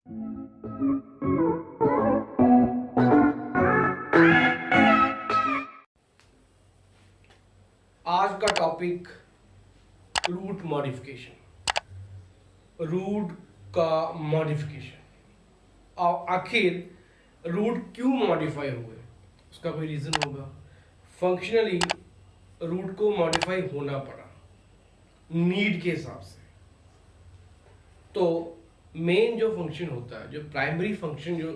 आज का topic root modification. Root का मॉडिफिकेशन, आखिर रूट क्यों मॉडिफाई हुए, उसका कोई रीज़न होगा। फंक्शनली रूट को मॉडिफाई होना पड़ा नीड के हिसाब से। तो मेन जो फंक्शन होता है, जो प्राइमरी फंक्शन जो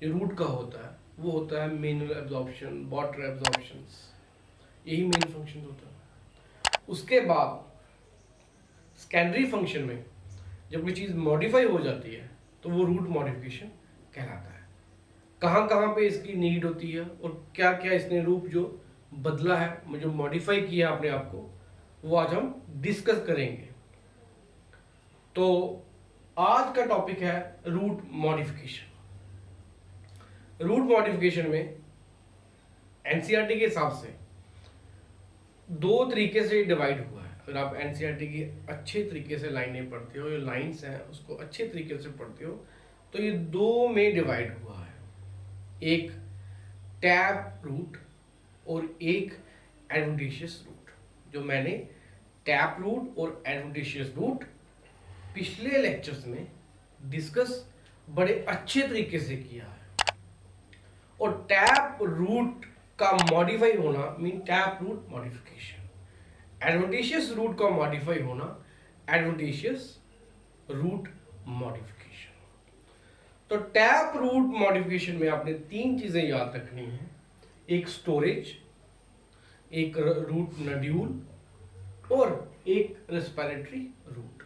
रूट का होता है, वो होता है मेनुअल एब्जॉर्प्शन, वाटर एब्जॉर्प्शन। यही मेन फंक्शन होता है। उसके बाद सेकेंडरी फंक्शन में जब कोई चीज़ मॉडिफाई हो जाती है तो वो रूट मॉडिफिकेशन कहलाता है। कहाँ कहाँ पे इसकी नीड होती है और क्या क्या इसने रूप जो बदला है, जो मॉडिफाई किया अपने आप को, वो आज हम डिस्कस करेंगे। तो आज का टॉपिक है रूट मॉडिफिकेशन। रूट मॉडिफिकेशन में एनसीईआरटी के हिसाब से दो तरीके से डिवाइड हुआ है। अगर आप एनसीईआरटी की अच्छे तरीके से लाइनें पढ़ते हो, ये लाइंस हैं उसको अच्छे तरीके से पढ़ते हो, तो ये दो में डिवाइड हुआ है। एक टैप रूट और एक एडवेंटिशियस रूट। जो मैंने टैप रूट और एडवेंटिशियस रूट पिछले लेक्चर्स में डिस्कस बड़े अच्छे तरीके से किया है। और टैप रूट का मॉडिफाई होना mean tap root modification, adventitious root का मॉडिफाई होना एडवेंटिशियस रूट मॉडिफिकेशन। तो टैप रूट मॉडिफिकेशन में आपने तीन चीजें याद रखनी है। एक स्टोरेज, एक रूट नड्यूल और एक रेस्पिरेटरी रूट।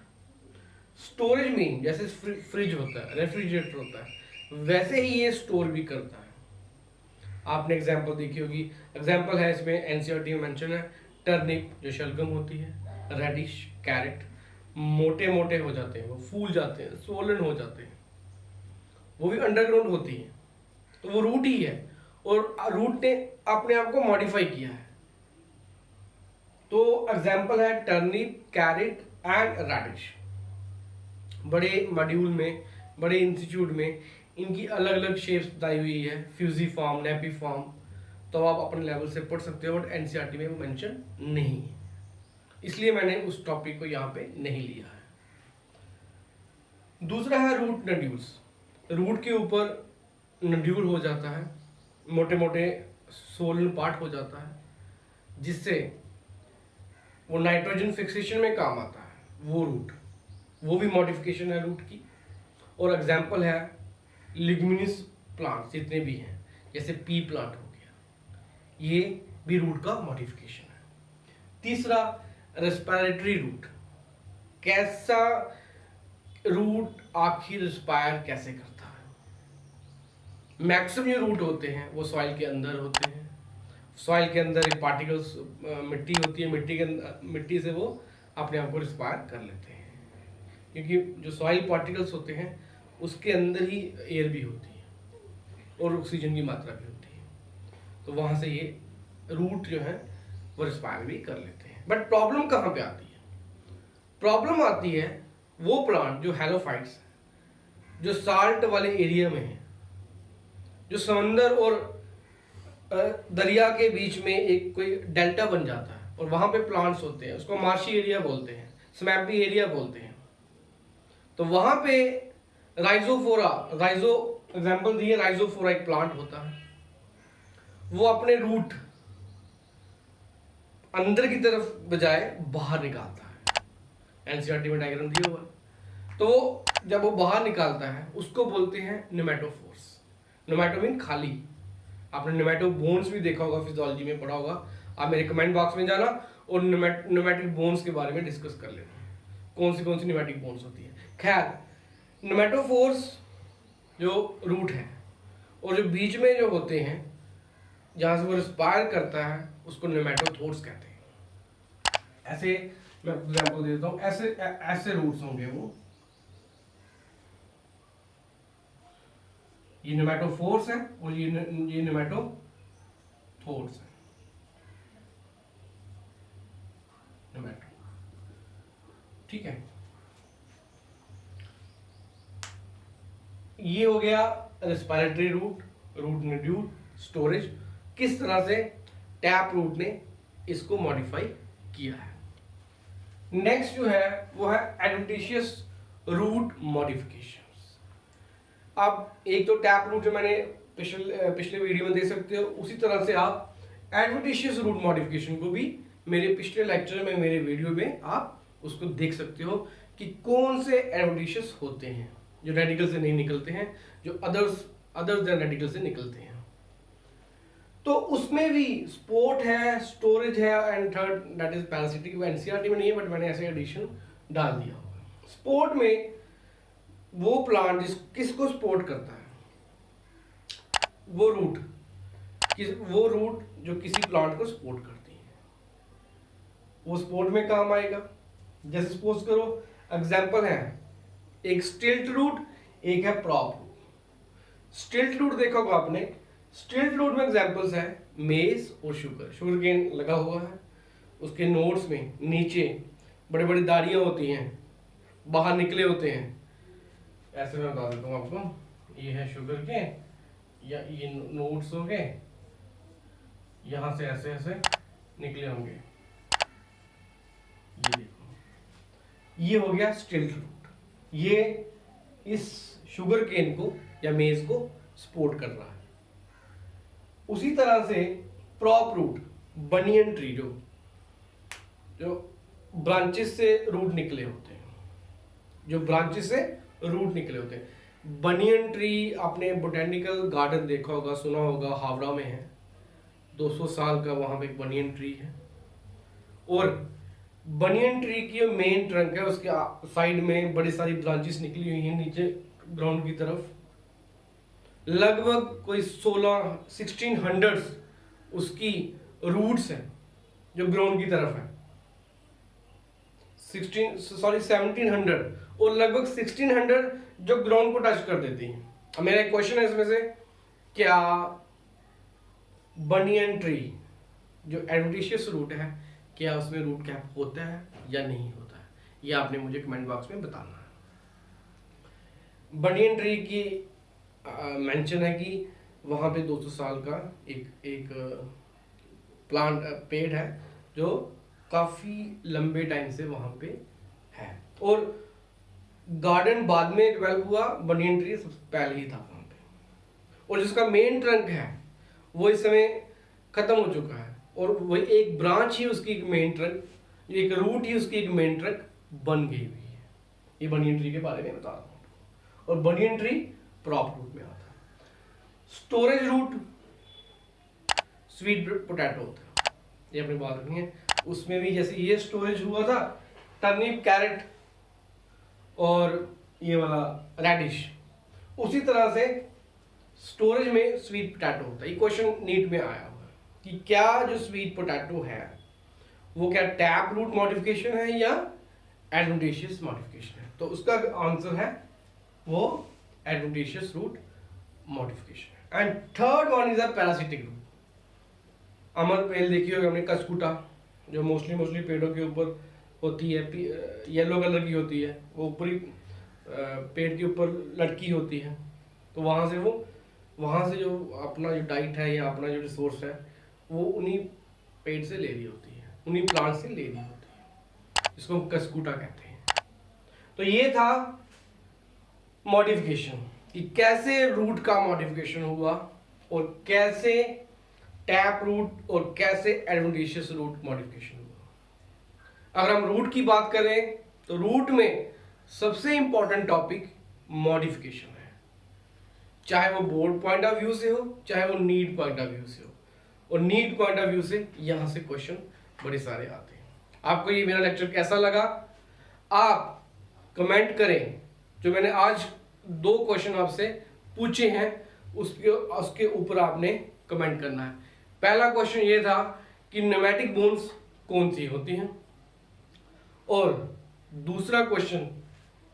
स्टोरेज मीन जैसे फ्रिज होता है, रेफ्रिजरेटर होता है, वैसे ही ये स्टोर भी करता है। आपने एग्जाम्पल देखी होगी, एग्जाम्पल है इसमें एनसीईआरटी में मेंशन है टर्निप, जो शलगम होती है, रेडिश, कैरेट, मोटे मोटे हो जाते हैं, वो फूल जाते हैं, सोलन हो जाते हैं, वो भी अंडरग्राउंड होती है, तो वो रूट ही है और रूट ने अपने आप को मॉडिफाई किया है। तो एग्जाम्पल है टर्निप, कैरेट एंड रेडिश। बड़े मॉड्यूल में, बड़े इंस्टीट्यूट में इनकी अलग अलग शेप्स बताई हुई है, फ्यूजी फॉर्म, नेपी फॉर्म, तो आप अपने लेवल से पढ़ सकते हो, बट एनसीईआरटी में वो मेंशन नहीं है, इसलिए मैंने उस टॉपिक को यहाँ पे नहीं लिया है। दूसरा है रूट नड्यूल्स। रूट के ऊपर नड्यूल हो जाता है, मोटे मोटे सोलन पार्ट हो जाता है, जिससे वो नाइट्रोजन फिक्सेशन में काम आता है, वो रूट, वो भी मॉडिफिकेशन है रूट की। और एग्जाम्पल है लिग्मिनस प्लांट जितने भी हैं, जैसे पी प्लांट हो गया, ये भी रूट का मॉडिफिकेशन है। तीसरा रेस्पिरेटरी रूट। कैसा रूट आखिर रिस्पायर कैसे करता है। मैक्सिमम जो रूट होते हैं वो सॉइल के अंदर होते हैं। सॉइल के अंदर एक पार्टिकल्स मिट्टी होती है, मिट्टी से वो अपने आप को रिस्पायर कर लेते हैं, क्योंकि जो सॉइल पार्टिकल्स होते हैं उसके अंदर ही एयर भी होती है और ऑक्सीजन की मात्रा भी होती है, तो वहाँ से ये रूट जो है वो रिस्पायर भी कर लेते हैं। बट प्रॉब्लम कहाँ पे आती है? प्रॉब्लम आती है वो प्लांट जो हेलोफाइट्स है, जो साल्ट वाले एरिया में है, जो समंदर और दरिया के बीच में एक कोई डेल्टा बन जाता है और वहाँ पे प्लांट्स होते हैं, उसको मार्शी एरिया बोलते हैं, स्मैपी एरिया बोलते हैं। तो वहाँ पे राइजोफोरा, राइजो एग्जाम्पल दिए, राइजोफोरा एक प्लांट होता है, वो अपने रूट अंदर की तरफ बजाय बाहर निकालता है। एनसीईआरटी में डायग्राम दिया हुआ है। तो जब वो बाहर निकालता है उसको बोलते हैं निमेटोफोर्स। निमेटो मीन खाली। आपने निमेटो बोन्स भी देखा होगा, फिजियोलॉजी में पढ़ा होगा। आप मेरे कमेंट बॉक्स में जाना और निमेटिक बोन्स के बारे में डिस्कस कर लेना, कौन सी निमेटिक बोन्स होती है। खैर, निमेटोफोर्स जो रूट है और जो बीच में जो होते हैं जहाँ से वो रिस्पायर करता है उसको निमेटोथोर्स कहते हैं। ऐसे मैं एग्जांपल दे देता हूँ, ऐसे रूट्स होंगे वो, ये निमेटोफोर्स है और ये निमेटोथोर्स है। निमेटो, ठीक है। ये हो गया respiratory root, root nodule, storage, किस तरह से टैप रूट ने इसको मॉडिफाई किया है। नेक्स्ट जो है वो है एडवेंटिशियस रूट मॉडिफिकेशंस। अब एक तो टैप रूट जो मैंने पिछले वीडियो में देख सकते हो, उसी तरह से आप एडवेंटिशियस रूट मॉडिफिकेशन को भी मेरे पिछले लेक्चर में, मेरे वीडियो में आप उसको देख सकते हो कि कौन से एडवेंटिशियस होते हैं जो रेडिकल से नहीं निकलते हैं, जो अदर्स देन रेडिकल से निकलते हैं। तो उसमें भी स्पोर्ट है, स्टोरेज है, and third that is parasitic. वो एनसीईआरटी में नहीं है बट मैंने ऐसे एडिशन डाल दिया होगा। स्पोर्ट में वो प्लांट किसको सपोर्ट करता है, वो रूट जो किसी प्लांट को सपोर्ट करती है, वो सपोर्ट में काम आएगा। जैसे सपोज करो एग्जांपल है, एक स्टिल्ट रूट, एक है प्रॉप रूट। स्टिल्ट रूट देखा होगा आपने, स्टिल्ट रूट में एग्जांपल्स है मेज और शुगर केन लगा हुआ है, उसके नोड्स में नीचे बड़ी बड़ी दाढ़ियां होती हैं, बाहर निकले होते हैं। ऐसे मैं बता देता हूँ आपको, ये है शुगर केन, या ये नोड्स हो गए, यहां से ऐसे ऐसे निकले होंगे, ये देखो, ये हो गया स्टिल्ट रूट। ये इस शुगर केन को या मेज को सपोर्ट कर रहा है। उसी तरह से प्रॉप रूट, बनियन ट्री, जो ब्रांचेस से रूट निकले होते हैं, जो ब्रांचेस से रूट निकले होते हैं। बनियन ट्री आपने बोटेनिकल गार्डन देखा होगा, सुना होगा, हावड़ा में है, 200 साल का वहां पे एक बनियन ट्री है। और बनियन ट्री की जो मेन ट्रंक है उसके साइड में बड़ी सारी ब्रांचेस निकली हुई हैं नीचे ग्राउंड की तरफ। लगभग कोई 1600 उसकी रूट्स हैं जो ग्राउंड की तरफ है, 1700, और लगभग 1600 जो ग्राउंड को टच कर देती हैं। अब मेरा एक क्वेश्चन है इसमें से, क्या बनियन ट्री जो एडवेंटिशियस रूट है, क्या उसमें रूट कैप होता है या नहीं होता है, ये आपने मुझे कमेंट बॉक्स में बताना है। बनियन ट्री की मेंशन है कि वहां पे 200 साल का एक प्लांट पेड़ है जो काफी लंबे टाइम से वहां पे है, और गार्डन बाद में डेवलप हुआ, बनियन ट्री सबसे पहले ही था वहां पे। और जिसका मेन ट्रंक है वो इस समय खत्म हो चुका है, और वही एक ब्रांच ही उसकी एक मेन ट्रंक, एक रूट ही उसकी एक मेन ट्रंक बन गई हुई है। ये बनियन ट्री के बारे में बता रहा हूँ। और बनियन ट्री प्रॉप रूट में आता है। स्टोरेज रूट स्वीट पोटैटो होता है, ये अपनी बात रखनी है। उसमें भी जैसे ये स्टोरेज हुआ था, टर्निप, कैरेट और ये वाला रेडिश, उसी तरह से स्टोरेज में स्वीट पोटैटो होता है। ये क्वेश्चन नीट में आया हुआ है कि क्या जो स्वीट पोटैटो है वो क्या टैप रूट मॉडिफिकेशन है या एडवेंटिशियस मॉडिफिकेशन है। तो उसका आंसर है वो एडवेंटिशियस रूट मॉडिफिकेशन है। And third one is a parasitic root. अमर पेड़ देखी होगी हमने, कस्कुटा, जो मोस्टली पेड़ों के ऊपर होती है, येलो कलर की होती है, वो ऊपरी पेड़ के ऊपर लटकी होती है। तो वहाँ से जो अपना जो डाइट है या अपना जो रिसोर्स है वो उन्हीं पेड़ से ले रही होती है, उन्हीं प्लांट से ले रही होती है, इसको हम कस्कुटा कहते हैं। तो ये था मॉडिफिकेशन, कि कैसे रूट का मॉडिफिकेशन हुआ और कैसे टैप रूट और कैसे एडवेंटिशियस रूट मॉडिफिकेशन हुआ। अगर हम रूट की बात करें तो रूट में सबसे इंपॉर्टेंट टॉपिक मॉडिफिकेशन है, चाहे वो बोर्ड पॉइंट ऑफ व्यू से हो, चाहे वो नीड पॉइंट ऑफ व्यू से हो। और नीड पॉइंट ऑफ व्यू से यहां से क्वेश्चन बड़े सारे आते हैं। आपको ये मेरा लेक्चर कैसा लगा आप कमेंट करें। जो मैंने आज 2 क्वेश्चन आपसे पूछे हैं उसके ऊपर आपने कमेंट करना है। पहला क्वेश्चन ये था कि न्यूमेटिक बोन्स कौन सी होती हैं, और दूसरा क्वेश्चन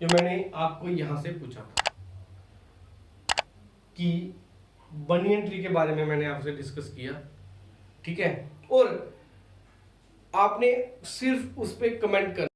जो मैंने आपको यहां से पूछा था कि बनियन ट्री के बारे में मैंने आपसे डिस्कस किया, ठीक है, और आपने सिर्फ उस पर कमेंट कर